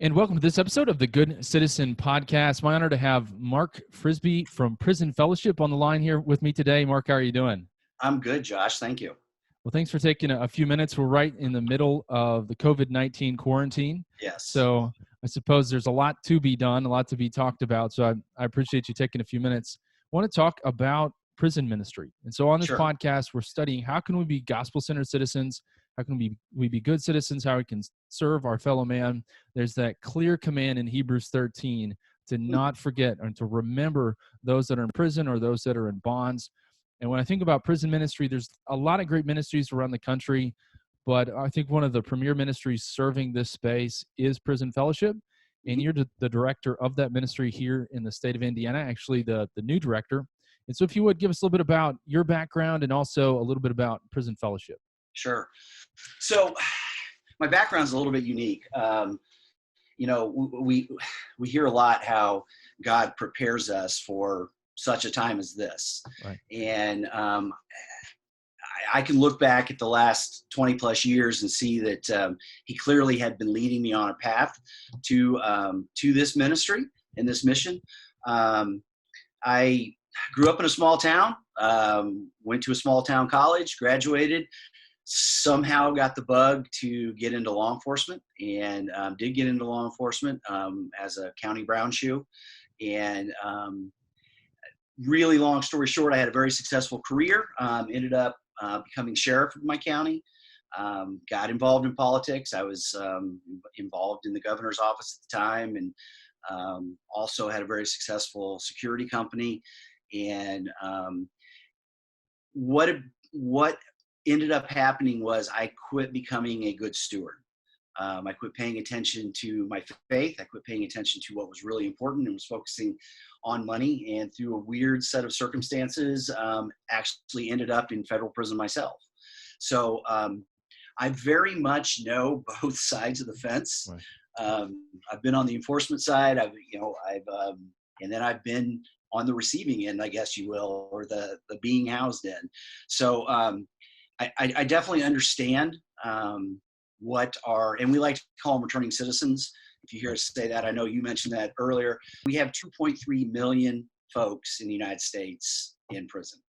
And welcome to this episode of the Good Citizen Podcast. My honor to have Mark Frisbie from Prison Fellowship on the line here with me today. Mark, how are you doing? I'm good, Josh. Thank you. Well, thanks for taking a few minutes. We're right in the middle of the COVID-19 quarantine. Yes. So I suppose there's a lot to be done, a lot to be talked about. So I appreciate you taking a few minutes. I want to talk about prison ministry. And so on this Sure. podcast, we're studying how can we be gospel-centered citizens? How can we be good citizens? How we can serve our fellow man? There's that clear command in Hebrews 13 to not forget and to remember those that are in prison or those that are in bonds. And when I think about prison ministry, there's a lot of great ministries around the country, but I think one of the premier ministries serving this space is Prison Fellowship. And you're the director of that ministry here in the state of Indiana, actually the new director. And so if you would give us a little bit about your background and also a little bit about Prison Fellowship. Sure. So my background is a little bit unique. We hear a lot how God prepares us for such a time as this. Right. And I can look back at the last 20 plus years and see that he clearly had been leading me on a path to this ministry and this mission. I grew up in a small town, went to a small town college, graduated, somehow got the bug to get into law enforcement, and did get into law enforcement as a county brown shoe. And really long story short, I had a very successful career, ended up becoming sheriff of my county, got involved in politics. I was involved in the governor's office at the time, and also had a very successful security company. And what ended up happening was I quit becoming a good steward. I quit paying attention to my faith. I quit paying attention to what was really important and was focusing on money. And through a weird set of circumstances, actually ended up in federal prison myself. So I very much know both sides of the fence. Right. I've been on the enforcement side. And then I've been on the receiving end, I guess you will, or the being housed in. So I definitely understand and we like to call them returning citizens. If you hear us say that, I know you mentioned that earlier. We have 2.3 million folks in the United States in prison,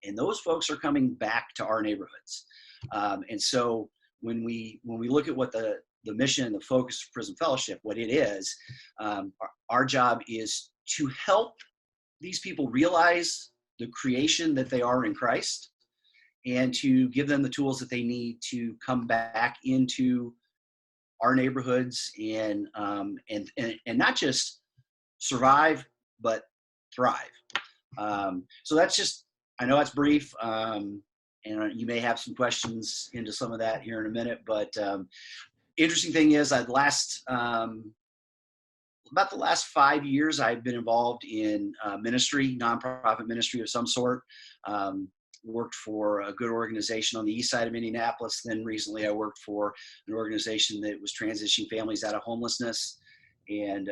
and those folks are coming back to our neighborhoods. And so when we look at what the mission and the focus of Prison Fellowship, what it is, our job is to help these people realize the creation that they are in Christ, and to give them the tools that they need to come back into our neighborhoods and not just survive, but thrive. So that's just, I know that's brief, and you may have some questions into some of that here in a minute, but interesting thing is about the last 5 years, I've been involved in ministry, nonprofit ministry of some sort. Worked for a good organization on the east side of Indianapolis. Then recently I worked for an organization that was transitioning families out of homelessness. And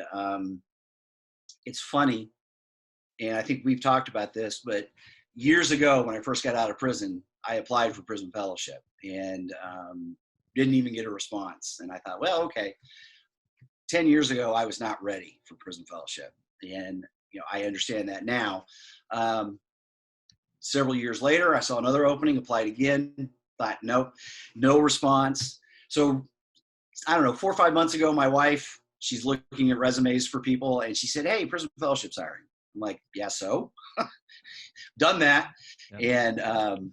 it's funny, and I think we've talked about this, but years ago when I first got out of prison, I applied for Prison Fellowship and didn't even get a response. And I thought, well, okay, 10 years ago, I was not ready for Prison Fellowship. And, I understand that now. Several years later, I saw another opening, applied again, thought, nope, no response. So I don't know, 4 or 5 months ago, my wife, she's looking at resumes for people, and she said, hey, Prison Fellowship's hiring. I'm like, yeah, so? Done that. Yeah. And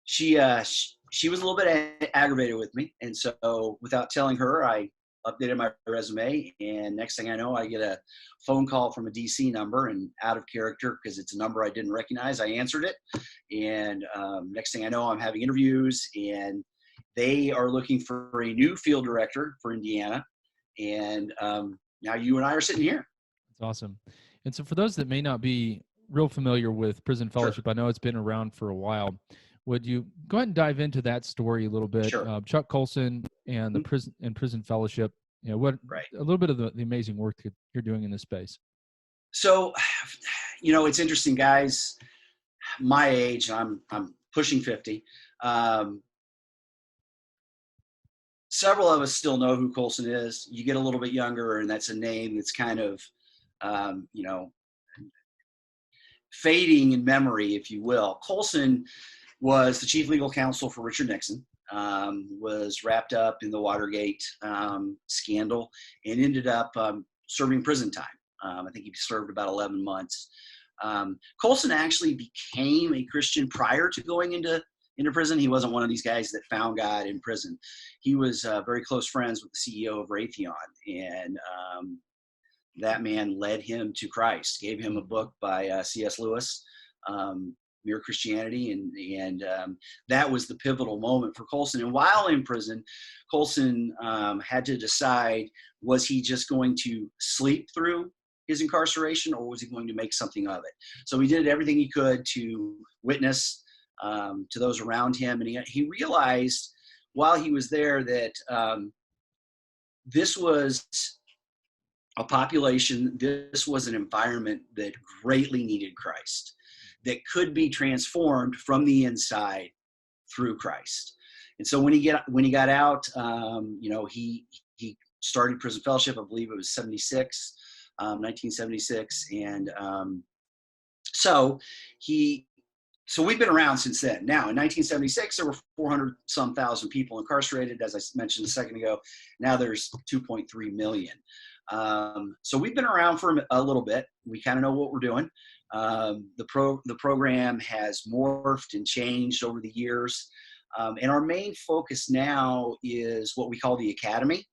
she was a little bit aggravated with me. And so without telling her, I updated my resume, and next thing I know, I get a phone call from a DC number, and out of character because it's a number I didn't recognize. I answered it, and next thing I know, I'm having interviews, and they are looking for a new field director for Indiana, and now you and I are sitting here. That's awesome. And so for those that may not be real familiar with Prison Fellowship, sure. I know it's been around for a while. Would you go ahead and dive into that story a little bit? Sure. Chuck Colson and the Prison Fellowship. A little bit of the amazing work that you're doing in this space. So, it's interesting, guys. My age, I'm pushing 50. several of us still know who Colson is. You get a little bit younger, and that's a name that's kind of, you know, fading in memory, if you will. Colson was the chief legal counsel for Richard Nixon, was wrapped up in the Watergate scandal, and ended up serving prison time. I think he served about 11 months. Colson actually became a Christian prior to going into prison. He wasn't one of these guys that found God in prison. He was very close friends with the CEO of Raytheon, and that man led him to Christ, gave him a book by C.S. Lewis, Mere Christianity, and that was the pivotal moment for Colson. And while in prison, Colson had to decide, was he just going to sleep through his incarceration, or was he going to make something of it? So he did everything he could to witness to those around him, and he realized while he was there that this was a population, this was an environment that greatly needed Christ, that could be transformed from the inside through Christ. And so when he got out, you know, he started prison fellowship. I believe it was 1976, and so we've been around since then. Now, in 1976, there were 400 some thousand people incarcerated, as I mentioned a second ago. Now there's 2.3 million. So we've been around for a little bit. We kind of know what we're doing. The program has morphed and changed over the years. And our main focus now is what we call the Academy.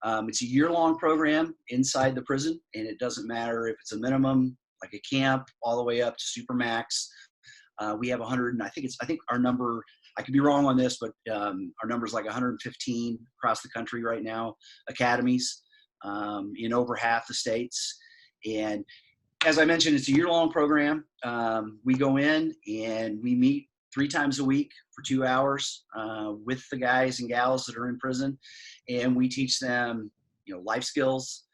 It's a year-long program inside the prison, and it doesn't matter if it's a minimum, like a camp, all the way up to Supermax. We have 100, and I think our number, I could be wrong on this, but our number is like 115 across the country right now, academies in over half the states. And as I mentioned, it's a year-long program. We go in and we meet 3 times a week for 2 hours with the guys and gals that are in prison, and we teach them, you know, life skills,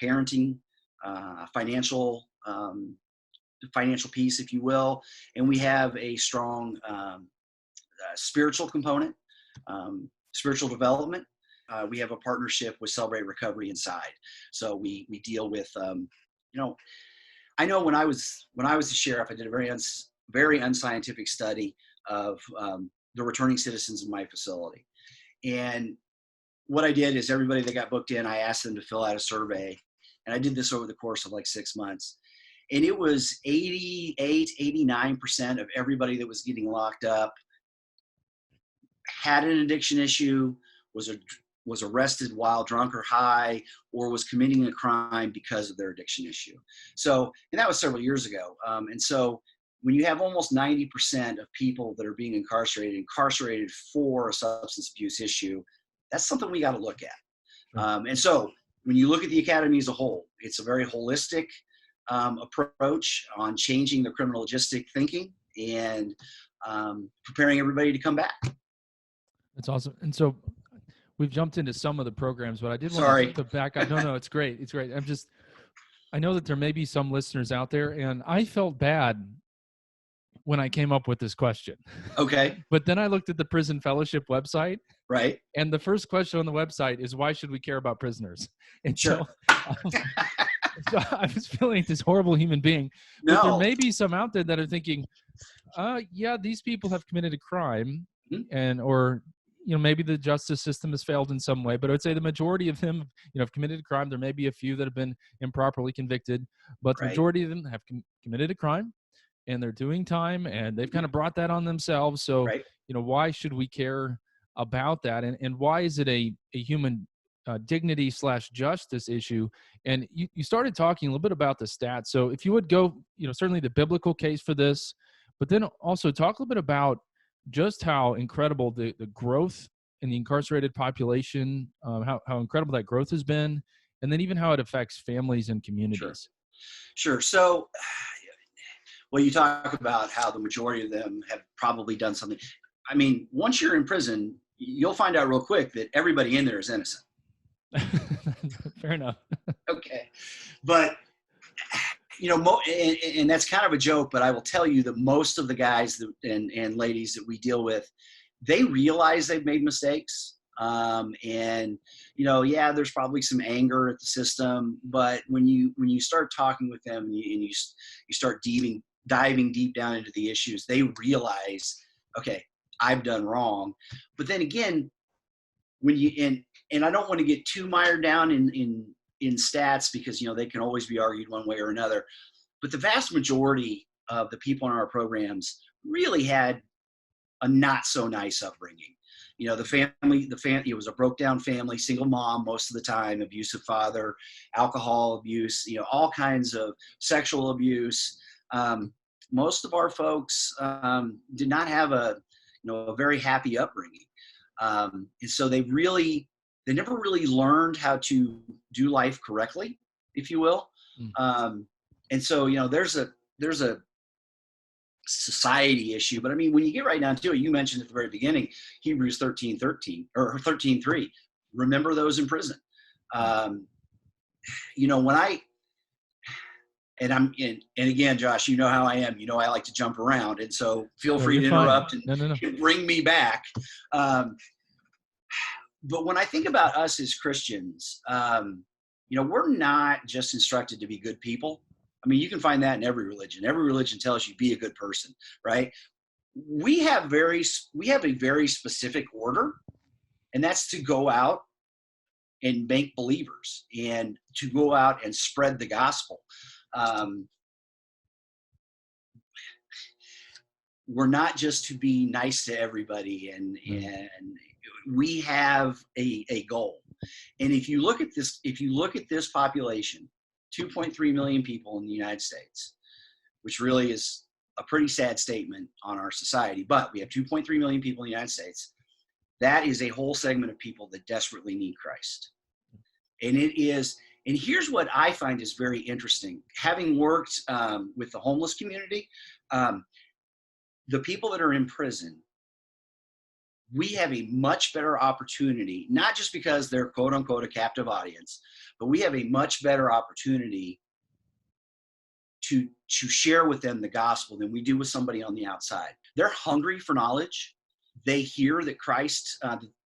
parenting, financial piece, if you will, and we have a strong spiritual component, spiritual development. We have a partnership with Celebrate Recovery Inside, so we deal with, you know, I know when I was the sheriff, I did a very unscientific study of the returning citizens in my facility, and what I did is everybody that got booked in, I asked them to fill out a survey, and I did this over the course of like 6 months. And it was 89% of everybody that was getting locked up had an addiction issue, was arrested while drunk or high, or was committing a crime because of their addiction issue. So, and that was several years ago. And so when you have almost 90% of people that are being incarcerated for a substance abuse issue, that's something we got to look at. And so when you look at the Academy as a whole, it's a very holistic approach on changing the criminologistic thinking and preparing everybody to come back. That's awesome. And so we've jumped into some of the programs, but I did want to back up. No, it's great. It's great. I know that there may be some listeners out there, and I felt bad when I came up with this question. Okay. But then I looked at the Prison Fellowship website. Right. And the first question on the website is, why should we care about prisoners? And sure. So I was feeling like this horrible human being. No. But there may be some out there that are thinking, yeah, these people have committed a crime, or you know, maybe the justice system has failed in some way, but I would say the majority of them, you know, have committed a crime. There may be a few that have been improperly convicted, but the majority of them have committed a crime, and they're doing time, and they've kind of brought that on themselves. So, you know, why should we care about that? And why is it a human dignity / justice issue? And you started talking a little bit about the stats. So if you would go, you know, certainly the biblical case for this, but then also talk a little bit about just how incredible the growth in the incarcerated population, how incredible that growth has been, and then even how it affects families and communities. Sure. So, well, you talk about how the majority of them have probably done something. I mean, once you're in prison, you'll find out real quick that everybody in there is innocent. Fair enough. Okay. But, you know, and that's kind of a joke, but I will tell you that most of the guys and ladies that we deal with, they realize they've made mistakes. And, yeah, there's probably some anger at the system, but when you start talking with them, and you start diving deep down into the issues, they realize, okay, I've done wrong. But then again, when and I don't want to get too mired down in stats, because, they can always be argued one way or another. But the vast majority of the people in our programs really had a not so nice upbringing. It was a broke down family, single mom most of the time, abusive father, alcohol abuse, all kinds of sexual abuse. Most of our folks did not have a very happy upbringing. And so they never really learned how to do life correctly, if you will. And so, there's a society issue. But I mean, when you get right down to it, you mentioned at the very beginning, Hebrews 13:13 or 13:3. Remember those in prison. And again, Josh, you know how I am. I like to jump around, and so feel free to interrupt and bring me back. But when I think about us as Christians, we're not just instructed to be good people. I mean, you can find that in every religion. Every religion tells you be a good person, right? We have a very specific order, and that's to go out and make believers and to go out and spread the gospel. We're not just to be nice to everybody, and we have a goal. And if you look at this population, 2.3 million people in the United States, which really is a pretty sad statement on our society, but we have 2.3 million people in the United States. That is a whole segment of people that desperately need Christ. And here's what I find is very interesting. Having worked with the homeless community, the people that are in prison, we have a much better opportunity, not just because they're quote unquote a captive audience, but we have a much better opportunity to share with them the gospel than we do with somebody on the outside. They're hungry for knowledge. They hear that Christ,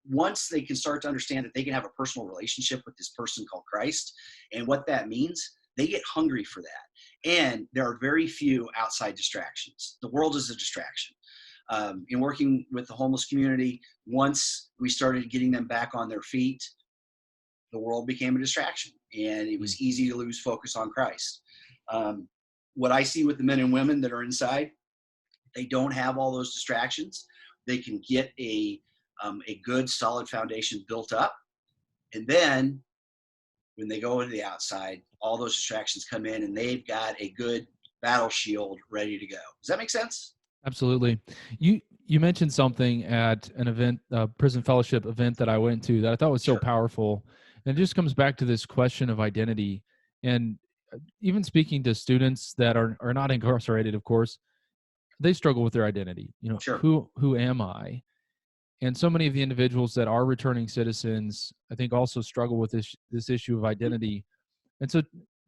once they can start to understand that they can have a personal relationship with this person called Christ and what that means, they get hungry for that. And there are very few outside distractions. The world is a distraction. In working with the homeless community, once we started getting them back on their feet, the world became a distraction, and it was easy to lose focus on Christ. What I see with the men and women that are inside, they don't have all those distractions. They can get a good, solid foundation built up, and then when they go into the outside, all those distractions come in, and they've got a good battle shield ready to go. Does that make sense? Absolutely. You mentioned something at an event, prison fellowship event that I went to that I thought was so powerful. And it just comes back to this question of identity. And even speaking to students that are not incarcerated, of course, they struggle with their identity. Who am I? And so many of the individuals that are returning citizens, I think, also struggle with this issue of identity. And so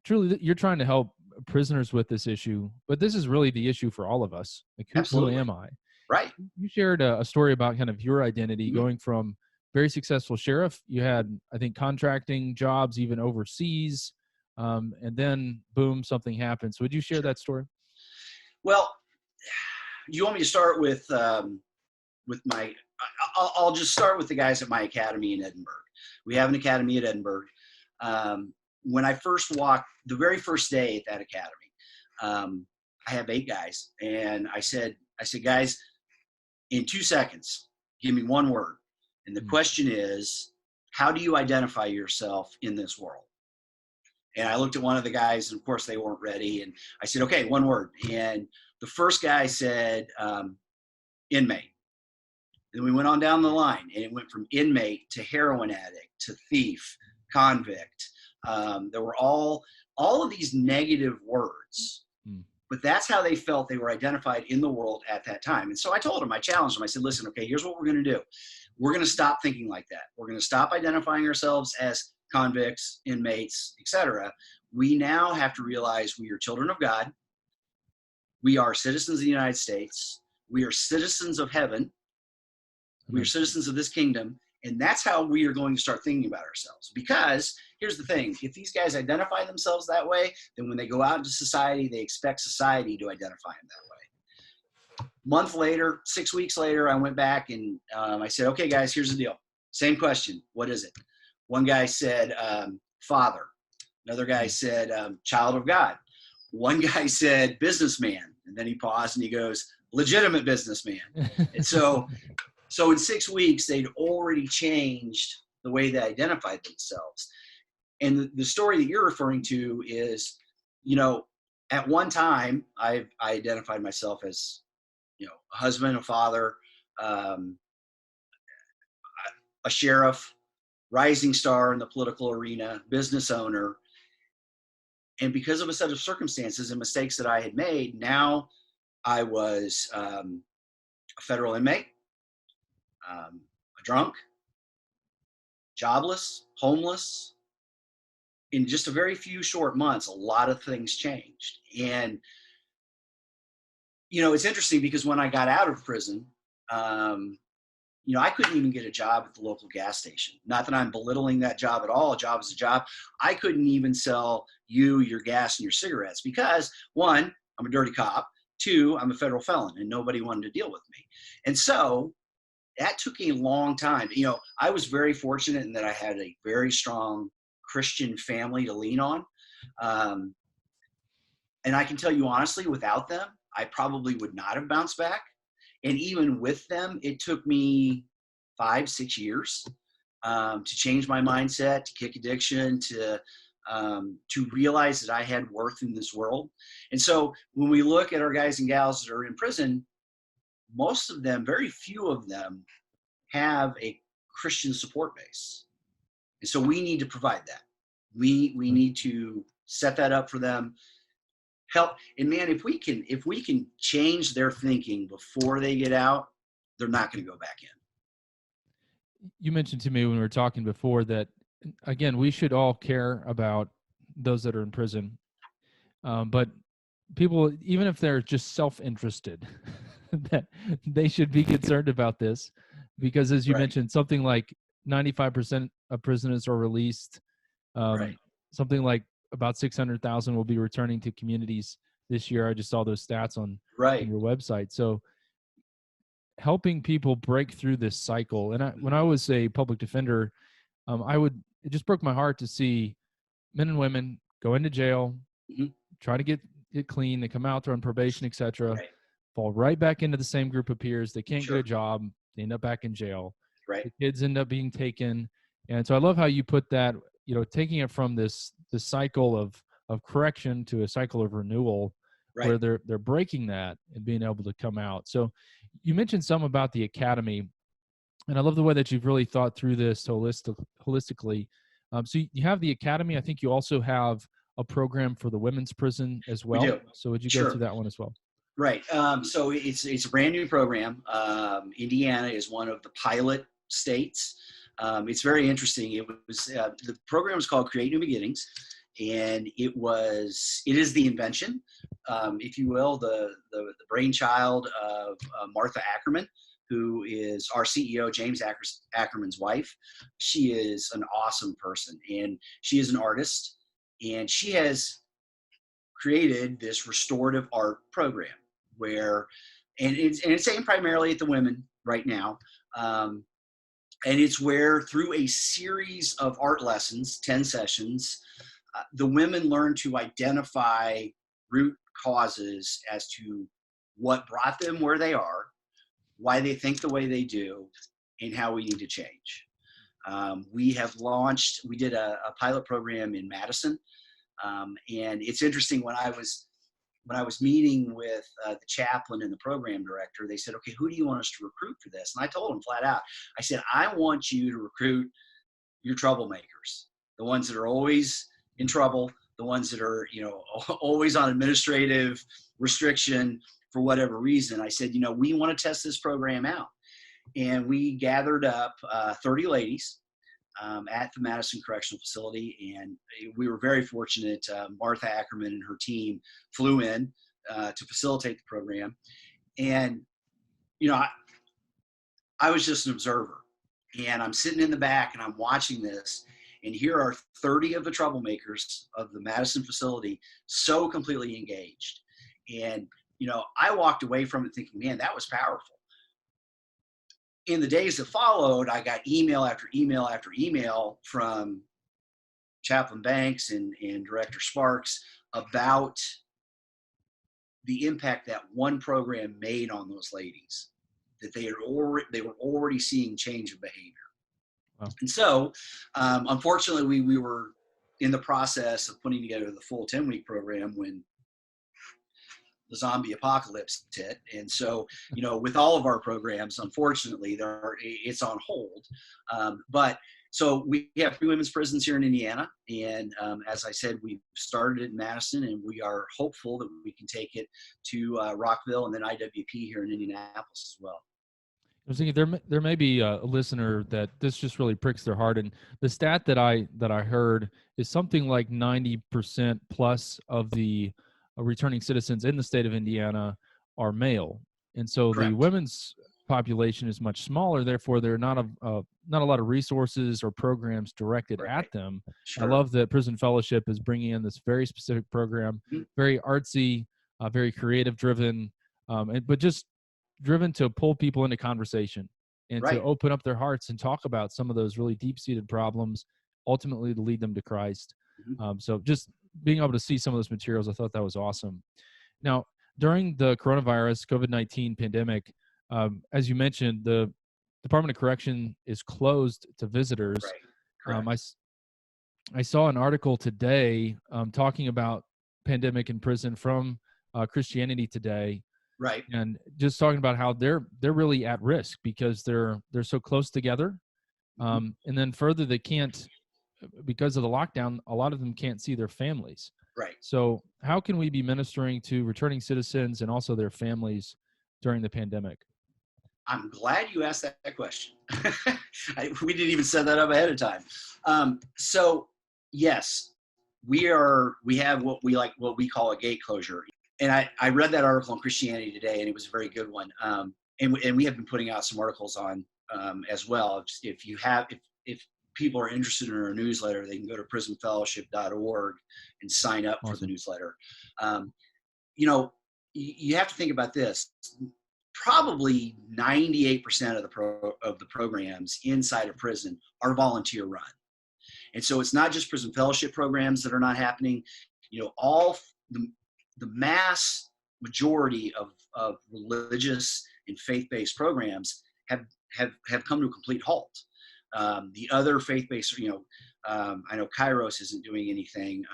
truly, you're trying to help prisoners with this issue, but this is really the issue for all of us. Like, who am I? Right. You shared a story about kind of your identity going from very successful sheriff. You had, I think, contracting jobs even overseas, and then boom, something happened. So would you share that story? Well, you want me to start with my? I'll just start with the guys at my academy in Edinburgh. We have an academy at Edinburgh. When I first walked, the very first day at that academy, I have 8 guys, and I said, guys, in 2 seconds, give me one word. And the question is, how do you identify yourself in this world? And I looked at one of the guys, and of course they weren't ready. And I said, okay, one word. And the first guy said, inmate. Then we went on down the line, and it went from inmate to heroin addict to thief, convict. There were all of these negative words, but that's how they felt they were identified in the world at that time. And so I told them, I challenged them. I said, listen, okay, here's what we're going to do. We're going to stop thinking like that. We're going to stop identifying ourselves as convicts, inmates, etc. We now have to realize we are children of God. We are citizens of the United States. We are citizens of heaven. We are citizens of this kingdom, And that's how we are going to start thinking about ourselves. Because here's the thing, if these guys identify themselves that way, then when they go out into society, they expect society to identify them that way. Month later, 6 weeks later, I went back and I said, okay, guys, here's the deal. Same question. What is it? One guy said, father. Another guy said, child of God. One guy said, businessman. And then he paused and he goes, legitimate businessman. And so in 6 weeks, they'd already changed the way they identified themselves. And the story that you're referring to is, at one time, I identified myself as, a husband, a father, a sheriff, rising star in the political arena, business owner. And because of a set of circumstances and mistakes that I had made, now I was a federal inmate, a drunk, jobless, homeless. In just a very few short months, a lot of things changed. And, it's interesting because when I got out of prison, I couldn't even get a job at the local gas station. Not that I'm belittling that job at all. A job is a job. I couldn't even sell you your gas and your cigarettes because, one, I'm a dirty cop. Two, I'm a federal felon and nobody wanted to deal with me. And so that took a long time. I was very fortunate in that I had a very strong Christian family to lean on. And I can tell you honestly, without them, I probably would not have bounced back. And even with them, it took me 5-6 years to change my mindset, to kick addiction, to realize that I had worth in this world. And so when we look at our guys and gals that are in prison, most of them, very few of them, have a Christian support base. And so we need to provide that. We need to set that up for them. Help. And man, if we can change their thinking before they get out, they're not going to go back in. You mentioned to me when we were talking before that, again, we should all care about those that are in prison. But people, even if they're just self-interested, that they should be concerned about this, because as you mentioned, something like 95% of prisoners are released. Something like about 600,000 will be returning to communities this year. I just saw those stats on your website. So helping people break through this cycle. And when I was a public defender, it just broke my heart to see men and women go into jail, try to get clean. They come out, they're on probation, etc. Fall right back into the same group of peers. They can't get a job. They end up back in jail. The kids end up being taken. And so I love how you put that, taking it from this cycle of correction to a cycle of renewal, where they're breaking that and being able to come out. So you mentioned some about the academy, and I love the way that you've really thought through this holistically. So you have the academy. I think you also have a program for the women's prison as well. We do. So would you go through that one as well? Right. So it's a brand new program. Indiana is one of the pilot states. It's very interesting. It was the program is called Create New Beginnings, and it is the invention, if you will, the brainchild of Martha Ackerman, who is our CEO, James Ackerman's wife. She is an awesome person, and she is an artist, and she has created this restorative art program where, and it's aimed primarily at the women right now. And it's where, through a series of art lessons, 10 sessions, the women learn to identify root causes as to what brought them where they are, why they think the way they do, and how we need to change. We did a pilot program in Madison. And it's interesting, when I was meeting with the chaplain and the program director, they said, okay, who do you want us to recruit for this? And I told them flat out, I said, I want you to recruit your troublemakers, the ones that are always in trouble, the ones that are, always on administrative restriction for whatever reason. I said, we want to test this program out. And we gathered up 30 ladies at the Madison Correctional Facility, and we were very fortunate. Martha Ackerman and her team flew in to facilitate the program, and I was just an observer, And I'm sitting in the back and I'm watching this, and here are 30 of the troublemakers of the Madison facility so completely engaged. And, I walked away from it thinking, man, that was powerful. In the days that followed, I got email after email after email from Chaplain Banks and Director Sparks about the impact that one program made on those ladies, that they were already seeing change of behavior. Wow. And so, unfortunately, we were in the process of putting together the full 10-week program when the zombie apocalypse hit. And so, with all of our programs, unfortunately, it's on hold. But so we have 3 women's prisons here in Indiana. And as I said, we've started in Madison, and we are hopeful that we can take it to Rockville and then IWP here in Indianapolis as well. I was thinking there may be a listener that this just really pricks their heart, and the stat that I heard is something like 90% plus of the returning citizens in the state of Indiana are male, and so Correct. the women's population is much smaller. Therefore, there are not a lot of resources or programs directed at them. Sure. I love that Prison Fellowship is bringing in this very specific program, very artsy, very creative driven, but just driven to pull people into conversation and to open up their hearts and talk about some of those really deep-seated problems, ultimately to lead them to Christ. So just being able to see some of those materials, I thought that was awesome. Now, during the coronavirus, COVID-19 pandemic, as you mentioned, the Department of Correction is closed to visitors. I saw an article today talking about pandemic in prison from Christianity Today. Right. And just talking about how they're really at risk because they're so close together. And then further, they can't, because of the lockdown, a lot of them can't see their families. Right. So how can we be ministering to returning citizens and also their families during the pandemic? I'm glad you asked that question. We didn't even set that up ahead of time. So yes, we have what we call a gate closure. And I read that article on Christianity Today, and it was a very good one. And we have been putting out some articles on as well. If people are interested in our newsletter, they can go to prisonfellowship.org and sign up for the newsletter. You have to think about this. Probably 98% of the programs inside a prison are volunteer run. And so it's not just prison fellowship programs that are not happening. All the mass majority of religious and faith-based programs have come to a complete halt. The other faith-based, I know Kairos isn't doing anything.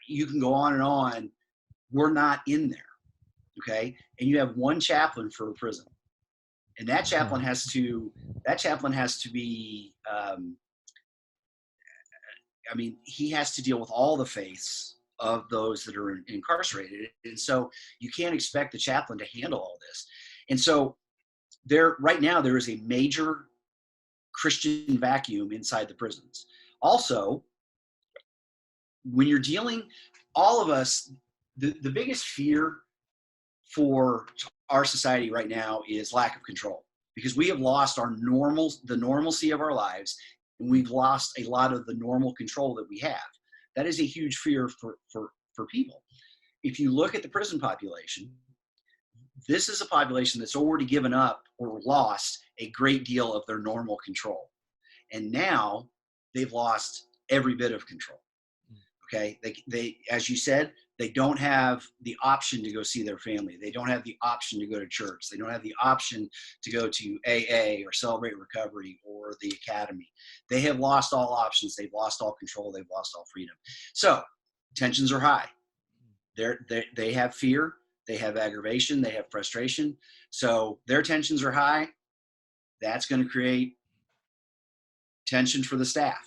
You can go on and on. We're not in there, okay? And you have one chaplain for a prison, and that chaplain has to be. He has to deal with all the faiths of those that are incarcerated. And so you can't expect the chaplain to handle all this. And so right now there is a major Christian vacuum inside the prisons. Also, when you're dealing, all of us, the biggest fear for our society right now is lack of control, because we have lost the normalcy of our lives, and we've lost a lot of the normal control that we have. That is a huge fear for people. If you look at the prison population, this is a population that's already given up or lost a great deal of their normal control. And now they've lost every bit of control. Okay. They, as you said, they don't have the option to go see their family. They don't have the option to go to church. They don't have the option to go to AA or Celebrate Recovery or the Academy. They have lost all options. They've lost all control. They've lost all freedom. So tensions are high. They have fear. They have aggravation. They have frustration. So their tensions are high. That's going to create tension for the staff,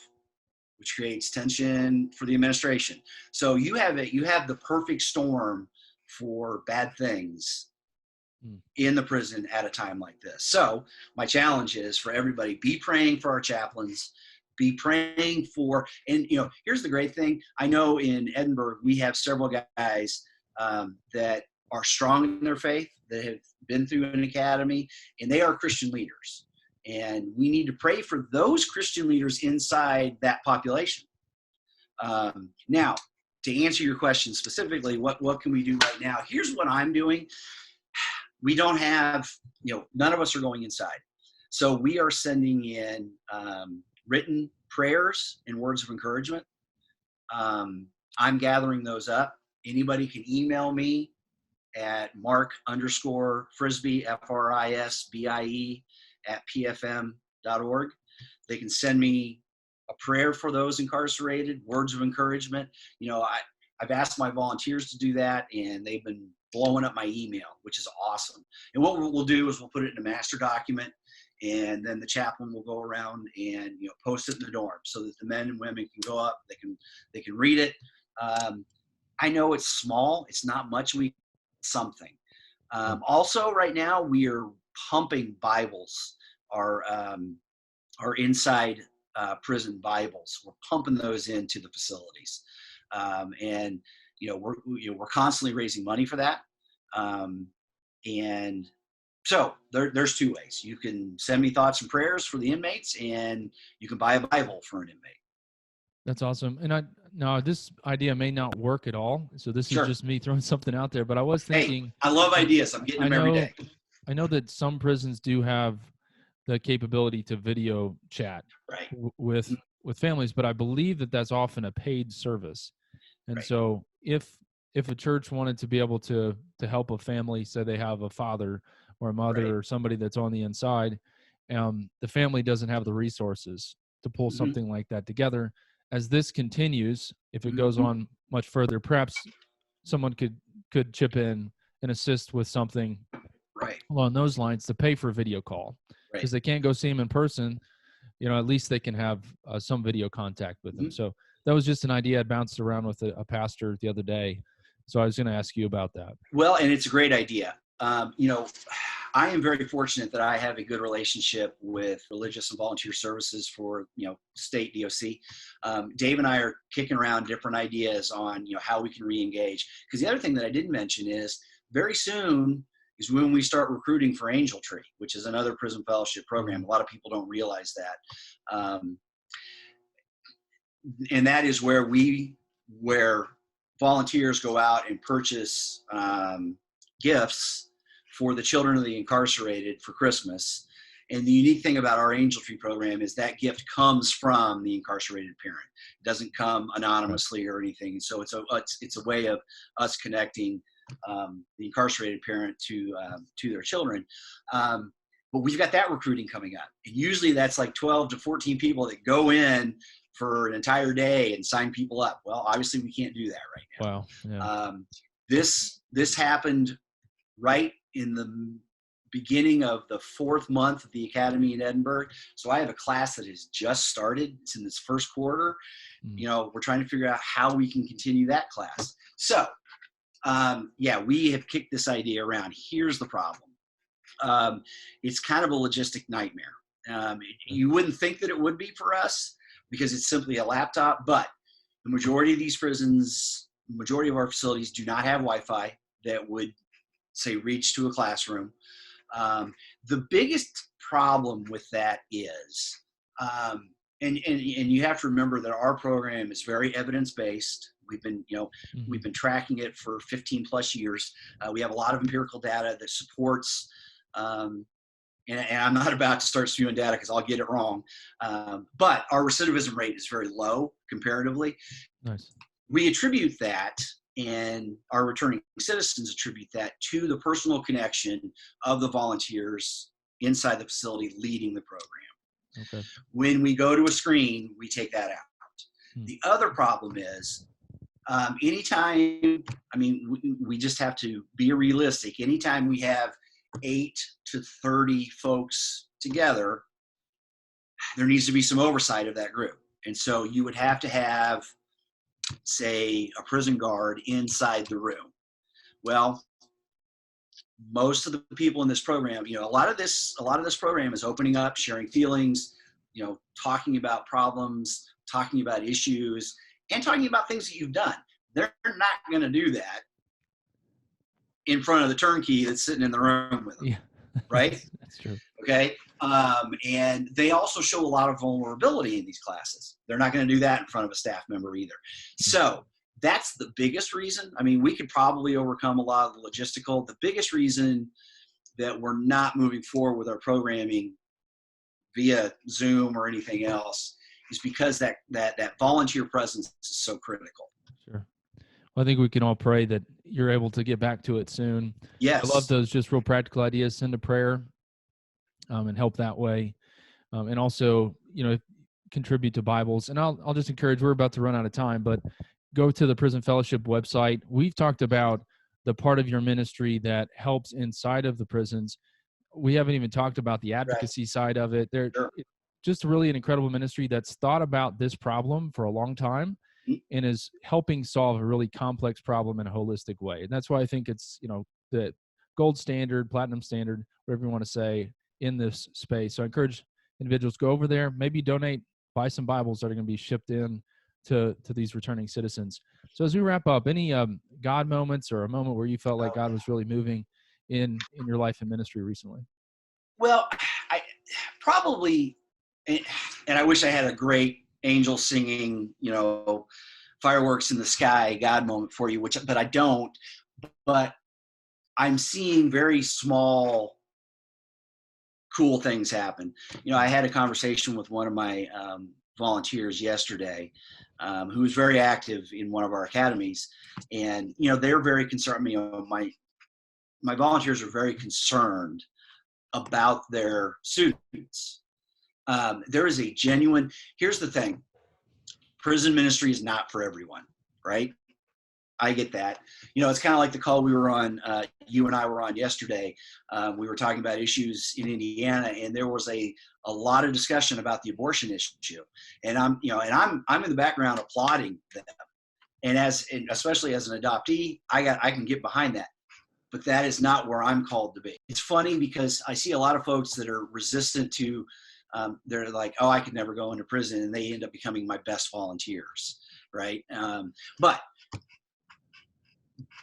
which creates tension for the administration. So you have the perfect storm for bad things in the prison at a time like this. So my challenge is for everybody, be praying for our chaplains, be praying for, and here's the great thing. I know in Edinburgh, we have several guys that are strong in their faith, that have been through an academy, and they are Christian leaders. And we need to pray for those Christian leaders inside that population. Now, to answer your question specifically, what can we do right now? Here's what I'm doing. We don't have, none of us are going inside. So we are sending in written prayers and words of encouragement. I'm gathering those up. Anybody can email me at Mark_Frisbie, FRISBIE @pfm.org. They can send me a prayer for those incarcerated, words of encouragement. I've asked my volunteers to do that, and they've been blowing up my email, which is awesome. And what we'll do is we'll put it in a master document, and then the chaplain will go around and post it in the dorm so that the men and women can go up, they can read it. I know it's small, it's not much, something. Also, right now we are pumping Bibles, our inside prison Bibles. We're pumping those into the facilities, and we're constantly raising money for that. And so there's two ways. You can send me thoughts and prayers for the inmates, and you can buy a Bible for an inmate. That's awesome. And now this idea may not work at all. So this Sure. is just me throwing something out there, but I was thinking. Hey, I love ideas. I'm getting them every day. I know that some prisons do have the capability to video chat with families, but I believe that that's often a paid service. And so if a church wanted to be able to help a family, say they have a father or a mother or somebody that's on the inside, the family doesn't have the resources to pull something like that together. As this continues, if it goes on much further, perhaps someone could chip in and assist with something along those lines to pay for a video call, because they can't go see them in person. At least they can have some video contact with them. So that was just an idea I bounced around with a pastor the other day. So I was going to ask you about that. Well, and it's a great idea. I am very fortunate that I have a good relationship with religious and volunteer services for, state DOC. Dave and I are kicking around different ideas on, how we can re-engage. Because the other thing that I didn't mention is very soon is when we start recruiting for Angel Tree, which is another prison fellowship program. A lot of people don't realize that. And that is where volunteers go out and purchase gifts for the children of the incarcerated for Christmas. And the unique thing about our Angel Tree program is that gift comes from the incarcerated parent. It doesn't come anonymously or anything. So it's a way of us connecting the incarcerated parent to their children. But we've got that recruiting coming up. And usually that's like 12 to 14 people that go in for an entire day and sign people up. Well, obviously we can't do that right now. Wow. Yeah. This happened right in the beginning of the 4th month of the academy in Edinburgh. So I have a class that has just started. It's in this first quarter. We're trying to figure out how we can continue that class. So we have kicked this idea around. Here's the problem. It's kind of a logistic nightmare. You wouldn't think that it would be for us because it's simply a laptop, but the majority of these prisons, the majority of our facilities do not have Wi-Fi that would, say, reach to a classroom. The biggest problem with that is, and you have to remember that our program is very evidence-based. We've been, we've been tracking it for 15 plus years. We have a lot of empirical data that supports, and I'm not about to start spewing data because I'll get it wrong. But our recidivism rate is very low comparatively. Nice. We attribute that, and our returning citizens attribute that to the personal connection of the volunteers inside the facility leading the program. Okay. When we go to a screen, we take that out. The other problem is anytime, we just have to be realistic. Anytime we have 8 to 30 folks together, there needs to be some oversight of that group. And so you would have to have, say, a prison guard inside the room. Well, most of the people in this program, a lot of this program is opening up, sharing feelings, talking about problems, talking about issues, and talking about things that you've done. They're not going to do that in front of the turnkey that's sitting in the room with them. Yeah, right? That's true. Okay. And they also show a lot of vulnerability in these classes. They're not going to do that in front of a staff member either. So that's the biggest reason. I mean, we could probably overcome a lot of the logistical. The biggest reason that we're not moving forward with our programming via Zoom or anything else is because that volunteer presence is so critical. Sure. Well, I think we can all pray that you're able to get back to it soon. Yes. I love those just real practical ideas. Send a prayer and help that way. And also, contribute to Bibles. And I'll just encourage, we're about to run out of time, but go to the Prison Fellowship website. We've talked about the part of your ministry that helps inside of the prisons. We haven't even talked about the advocacy side of it. They're just really an incredible ministry that's thought about this problem for a long time and is helping solve a really complex problem in a holistic way. And that's why I think it's, the gold standard, platinum standard, whatever you want to say, in this space. So I encourage individuals, go over there, maybe donate, buy some Bibles that are going to be shipped in to these returning citizens. So as we wrap up, any God moments or a moment where you felt like God was really moving in your life and ministry recently? Well, I probably, and I wish I had a great angel singing, fireworks in the sky God moment for you, but I don't. But I'm seeing very small, cool things happen. I had a conversation with one of my volunteers yesterday, who was very active in one of our academies, and they're very concerned. My volunteers are very concerned about their students. There is a genuine. Here's the thing: prison ministry is not for everyone, right? I get that. It's kind of like the call we were on, you and I were on yesterday. We were talking about issues in Indiana, and there was a lot of discussion about the abortion issue. And I'm in the background applauding them. And especially as an adoptee, I can get behind that. But that is not where I'm called to be. It's funny because I see a lot of folks that are resistant to, they're like, oh, I could never go into prison, and they end up becoming my best volunteers, right? But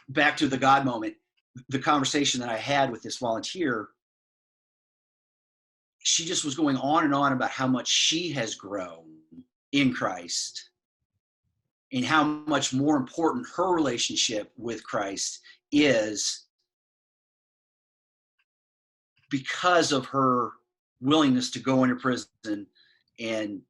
back to the God moment, the conversation that I had with this volunteer, she just was going on and on about how much she has grown in Christ and how much more important her relationship with Christ is because of her willingness to go into prison and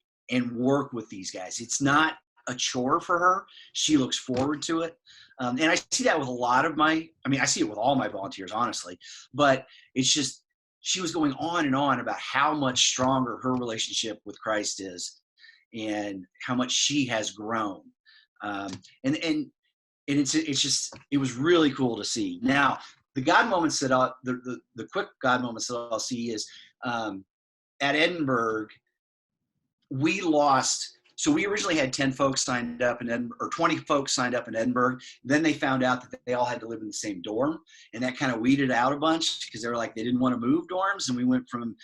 work with these guys. It's not a chore for her. She looks forward to it. And I see that with I see it with all my volunteers, honestly, but it's just, she was going on and on about how much stronger her relationship with Christ is and how much she has grown. And it's just, it was really cool to see. Now, the God moments that the quick God moments that I'll see is, at Edinburgh, we lost. So we originally had 10 folks signed up in Edinburgh, or 20 folks signed up in Edinburgh. Then they found out that they all had to live in the same dorm, and that kind of weeded out a bunch because they were like, they didn't want to move dorms. And we went from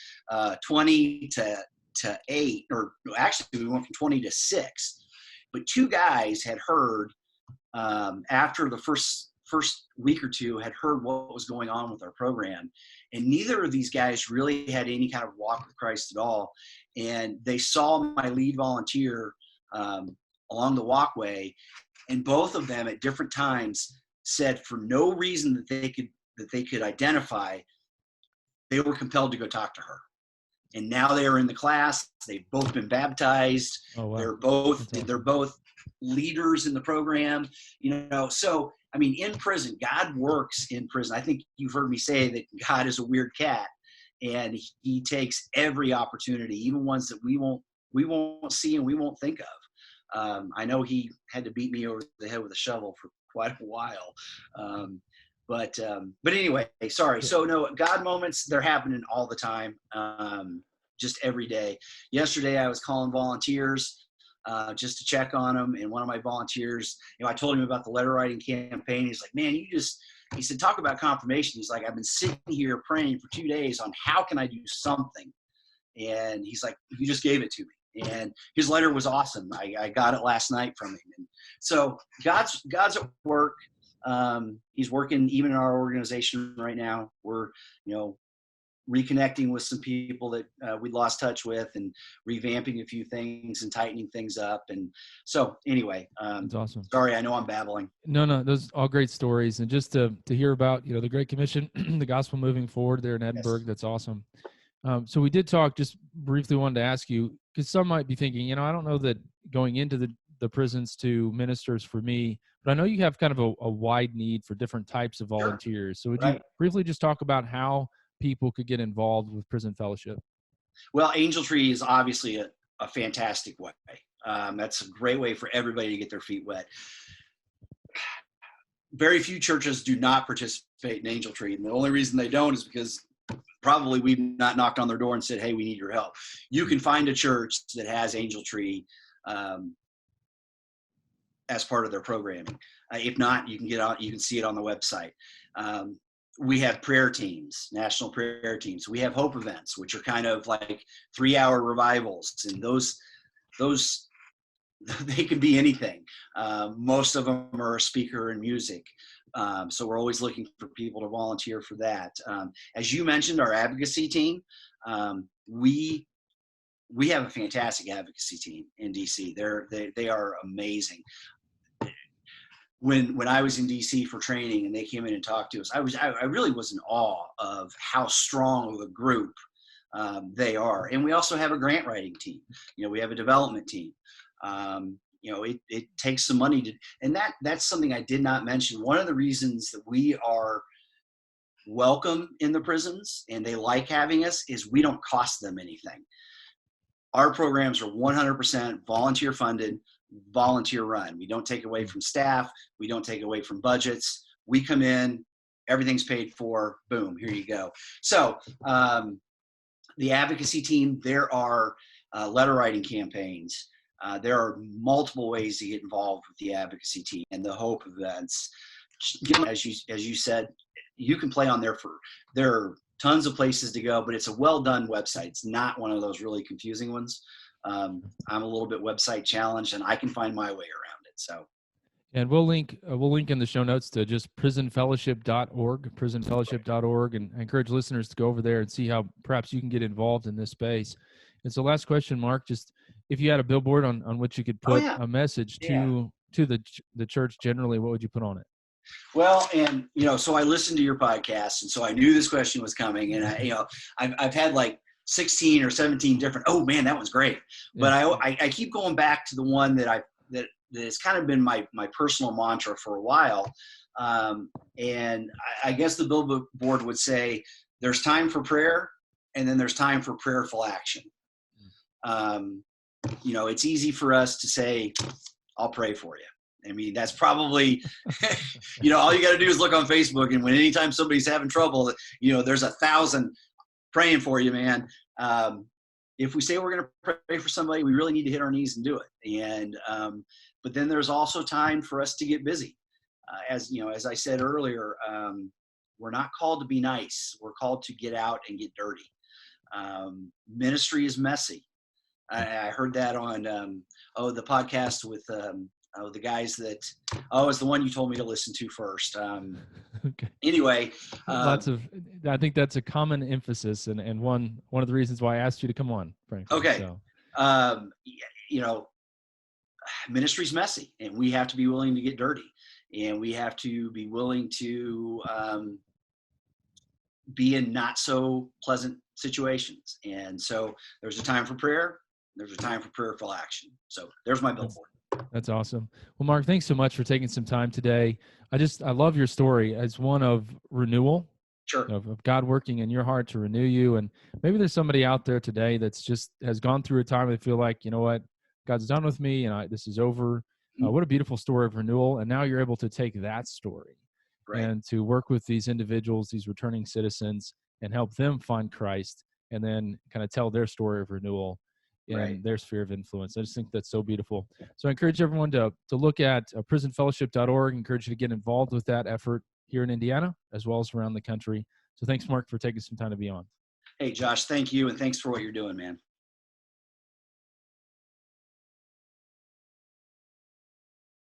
20 to 8, or actually we went from 20 to 6. But 2 guys had heard after the first week or 2 had heard what was going on with our program, and neither of these guys really had any kind of walk with Christ at all. And they saw my lead volunteer along the walkway, and both of them at different times said, for no reason that they could identify, they were compelled to go talk to her. And now they are in the class. They've both been baptized. Oh, wow. They're both leaders in the program. So I mean, in prison, God works in prison. I think you've heard me say that God is a weird cat, and he takes every opportunity, even ones that we won't see and we won't think of. I know he had to beat me over the head with a shovel for quite a while. But anyway, sorry. So no, God moments, they're happening all the time, just every day. Yesterday, I was calling volunteers just to check on them. And one of my volunteers, I told him about the letter writing campaign. He's like, man, he said, talk about confirmation. He's like, I've been sitting here praying for 2 days on how can I do something? And he's like, you just gave it to me. And his letter was awesome. I got it last night from him. And so God's at work. He's working even in our organization right now. We're, reconnecting with some people that we lost touch with, and revamping a few things and tightening things up. And so anyway, That's awesome. sorry, I know I'm babbling. No, those all great stories, and just to hear about the Great Commission, the gospel moving forward there in Edinburgh. Yes. That's awesome. So we did talk, just briefly wanted to ask you, because some might be thinking, I don't know that going into the prisons to ministers for me, but I know you have kind of a wide need for different types of Sure. volunteers. So would you Right. briefly just talk about how people could get involved with Prison Fellowship? Well, Angel Tree is obviously a fantastic way. That's a great way for everybody to get their feet wet. Very few churches do not participate in Angel Tree, and the only reason they don't is because probably we've not knocked on their door and said, "Hey, we need your help." You can find a church that has Angel Tree as part of their programming. If not, you can get out. You can see it on the website. We have prayer teams, national prayer teams. We have hope events, which are kind of like 3-hour revivals, and those they can be anything. Most of them are a speaker and music. So we're always looking for people to volunteer for that. As you mentioned, our advocacy team, we have a fantastic advocacy team in DC. They are amazing. When I was in DC for training and they came in and talked to us, I really was in awe of how strong of a group they are. And we also have a grant writing team. We have a development team. It takes some money to, and that's something I did not mention. One of the reasons that we are welcome in the prisons and they like having us is we don't cost them anything. Our programs are 100% volunteer funded, volunteer run. We don't take away from staff. We don't take away from budgets. We come in, everything's paid for, boom, here you go. So the advocacy team, there are letter writing campaigns. There are multiple ways to get involved with the advocacy team and the hope events. As you said, you can play on there there are tons of places to go, but it's a well done website. It's not one of those really confusing ones. I'm a little bit website challenged, and I can find my way around it. So, and we'll link in the show notes to just prisonfellowship.org, and I encourage listeners to go over there and see how perhaps you can get involved in this space. And so, last question, Mark, just if you had a billboard on which you could put a message to the church generally, what would you put on it? Well, and so I listened to your podcast, and so I knew this question was coming, and I've had like 16 or 17 different. Oh man, that one's great. But I keep going back to the one that has kind of been my personal mantra for a while, and I guess the billboard would say, "There's time for prayer, and then there's time for prayerful action." It's easy for us to say, "I'll pray for you." I mean, that's probably, all you got to do is look on Facebook, and anytime somebody's having trouble, there's 1,000 praying for you, man. If we say we're going to pray for somebody, we really need to hit our knees and do it. And but then there's also time for us to get busy. As I said earlier, we're not called to be nice. We're called to get out and get dirty. Ministry is messy. I heard that on the podcast with the guys that it's the one you told me to listen to first. Okay. Anyway, I think that's a common emphasis, and one of the reasons why I asked you to come on, frankly. Okay. So. Ministry's messy, and we have to be willing to get dirty, and we have to be willing to be in not so pleasant situations. And so there's a time for prayer. There's a time for prayerful action. So there's my billboard. That's awesome. Well, Mark, thanks so much for taking some time today. I love your story as one of renewal, sure, of God working in your heart to renew you. And maybe there's somebody out there today that's has gone through a time where they feel like, what, God's done with me and this is over. What a beautiful story of renewal. And now you're able to take that story and to work with these individuals, these returning citizens, and help them find Christ, and then kind of tell their story of renewal in their sphere of influence. I just think that's so beautiful. So I encourage everyone to look at prisonfellowship.org. I encourage you to get involved with that effort here in Indiana, as well as around the country. So thanks, Mark, for taking some time to be on. Hey, Josh, thank you. And thanks for what you're doing, man.